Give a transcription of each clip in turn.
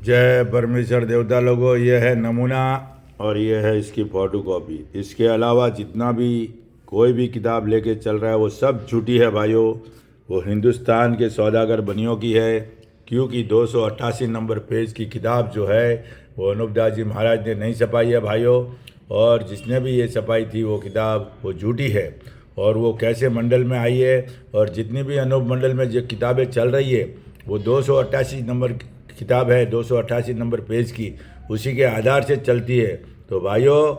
जय परमेश्वर देवता लोगों, ये है नमूना और ये है इसकी फ़ोटो कॉपी। इसके अलावा जितना भी कोई भी किताब लेके चल रहा है वो सब झूठी है भाइयों। वो हिंदुस्तान के सौदागर बनियों की है, क्योंकि 288 नंबर पेज की किताब जो है वो अनूप दास जी महाराज ने नहीं छपाई है भाइयों। और जिसने भी ये छपाई थी वो किताब वो झूठी है। और वो कैसे मंडल में आई है, और जितनी भी अनूप मंडल में जो किताबें चल रही है वो 288 नंबर किताब है, 288 नंबर पेज की, उसी के आधार से चलती है। तो भाइयों,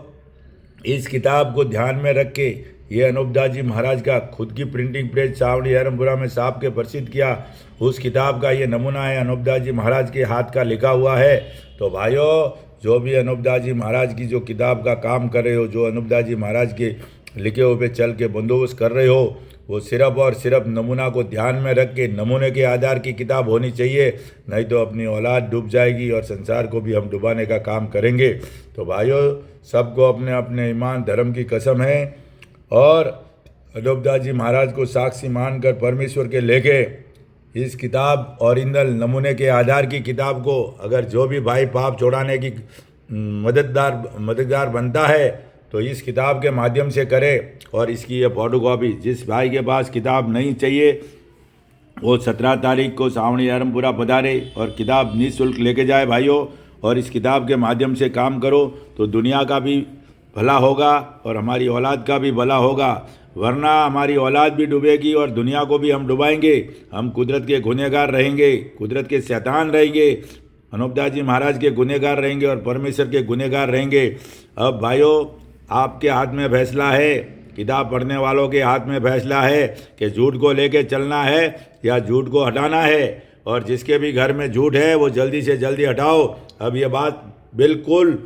इस किताब को ध्यान में रख के ये अनूप दास जी महाराज का खुद की प्रिंटिंग प्रेस सावड़ी हरमपुरा में साहब के प्रसिद्ध किया, उस किताब का ये नमूना है, अनूप दास जी महाराज के हाथ का लिखा हुआ है। तो भाइयों, जो भी अनूप दास जी महाराज की जो किताब का काम कर रहे हो, जो अनूप दास जी महाराज के लिखे हुए पे चल के बंदोबस्त कर रहे हो, वो सिर्फ और सिर्फ नमूना को ध्यान में रख के नमूने के आधार की किताब होनी चाहिए, नहीं तो अपनी औलाद डूब जाएगी और संसार को भी हम डुबाने का काम करेंगे। तो भाइयों, सबको अपने अपने ईमान धर्म की कसम है, और अनूप दास जी महाराज को साक्षी मानकर परमेश्वर के लेके इस किताब ओरिजिनल नमूने के आधार की किताब को अगर जो भी भाई पाप छोड़ाने की मददगार बनता है तो इस किताब के माध्यम से करे। और इसकी ये फोटो कॉपी जिस भाई के पास किताब नहीं चाहिए वो 17 तारीख को सावणी हरमपुरा पधारे और किताब निःशुल्क लेके जाए भाइयों। और इस किताब के माध्यम से काम करो तो दुनिया का भी भला होगा और हमारी औलाद का भी भला होगा, वरना हमारी औलाद भी डूबेगी और दुनिया को भी हम डुबाएंगे। हम कुदरत के गुनहगार रहेंगे, कुदरत के शैतान रहेंगे, अनूप दास जी महाराज के गुनहगार रहेंगे और परमेश्वर के गुनहगार रहेंगे। अब भाइयों, आपके हाथ में फैसला है, किताब पढ़ने वालों के हाथ में फैसला है कि झूठ को लेके चलना है या झूठ को हटाना है। और जिसके भी घर में झूठ है वो जल्दी से जल्दी हटाओ। अब ये बात बिल्कुल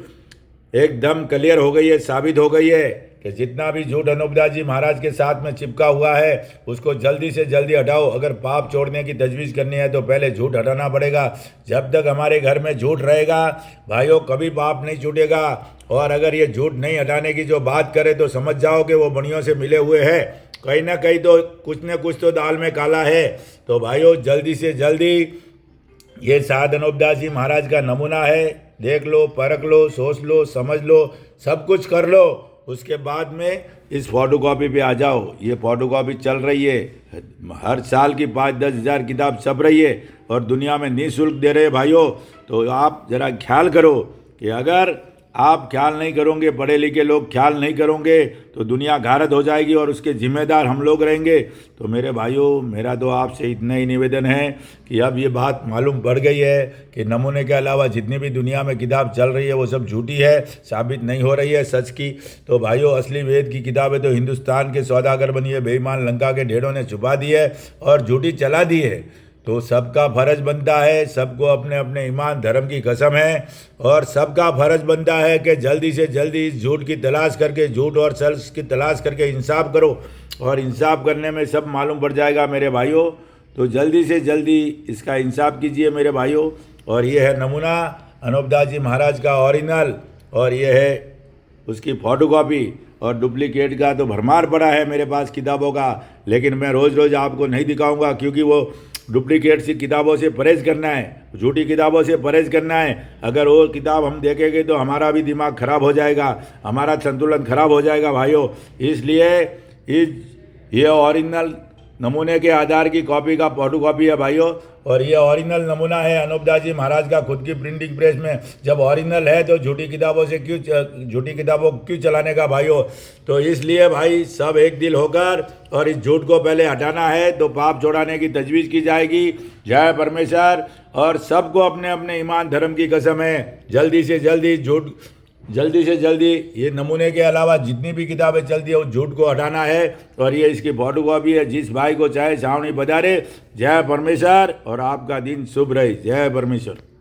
एकदम क्लियर हो गई है, साबित हो गई है कि जितना भी झूठ अनूप दास जी महाराज के साथ में चिपका हुआ है उसको जल्दी से जल्दी हटाओ। अगर पाप छोड़ने की तजवीज़ करनी है तो पहले झूठ हटाना पड़ेगा। जब तक हमारे घर में झूठ रहेगा भाइयों, कभी पाप नहीं छूटेगा। और अगर ये झूठ नहीं हटाने की जो बात करे तो समझ जाओ कि वो बनियों से मिले हुए हैं, कहीं ना कहीं तो कुछ न कुछ तो दाल में काला है। तो भाइयों, जल्दी से जल्दी ये साध अनूप दास जी महाराज का नमूना है, देख लो, परख लो, सोच लो, समझ लो, सब कुछ कर लो। उसके बाद में इस फोटो कॉपी पे आ जाओ। ये फोटो कॉपी चल रही है, हर साल की 5-10 हज़ार किताब छप रही है और दुनिया में निःशुल्क दे रहे हैं भाइयों। तो आप ज़रा ख्याल करो कि अगर आप ख्याल नहीं करोगे, पढ़े लिखे लोग ख्याल नहीं करोगे तो दुनिया घारत हो जाएगी और उसके जिम्मेदार हम लोग रहेंगे। तो मेरे भाइयों, मेरा तो आपसे इतना ही निवेदन है कि अब ये बात मालूम पड़ गई है कि नमूने के अलावा जितनी भी दुनिया में किताब चल रही है वो सब झूठी है, साबित नहीं हो रही है सच की। तो भाइयों, असली वेद की किताबें तो हिंदुस्तान के सौदागर बनी है, बेईमान लंका के ढेरों ने छुपा दी है और झूठी चला दी है। तो सबका फर्ज बनता है, सबको अपने अपने ईमान धर्म की कसम है, और सबका फर्ज बनता है कि जल्दी से जल्दी इस झूठ की तलाश करके, झूठ और सच की तलाश करके इंसाफ करो। और इंसाफ करने में सब मालूम पड़ जाएगा मेरे भाइयों। तो जल्दी से जल्दी इसका इंसाफ कीजिए मेरे भाइयों। और ये है नमूना अनूप दास जी महाराज का ओरिजिनल, और ये है उसकी फ़ोटो कॉपी। और डुप्लीकेट का तो भरमार पड़ा है मेरे पास किताबों का, लेकिन मैं रोज़ रोज़ आपको नहीं दिखाऊंगा, क्योंकि वो डुप्लीकेट सी किताबों से परहेज करना है, झूठी किताबों से परहेज करना है। अगर वो किताब हम देखेंगे तो हमारा भी दिमाग खराब हो जाएगा, हमारा संतुलन खराब हो जाएगा भाइयों। इसलिए ये ओरिजिनल नमूने के आधार की कॉपी का फोटो कॉपी है भाइयों। और ये ओरिजिनल नमूना है अनूप दास जी महाराज का खुद की प्रिंटिंग प्रेस में। जब ओरिजिनल है तो झूठी किताबों क्यों चलाने का भाइयों। तो इसलिए भाई, सब एक दिल होकर और इस झूठ को पहले हटाना है तो पाप छोड़ाने की तजवीज़ की जाएगी। जय परमेश्वर। और सबको अपने अपने ईमान धर्म की कसम है, जल्दी से जल्दी ये नमूने के अलावा जितनी भी किताबें चलती है उस झूठ को हटाना है। और ये इसकी फोटो कॉपी है, जिस भाई को चाहे सावणी पधारे। जय परमेश्वर और आपका दिन शुभ रहे। जय परमेश्वर।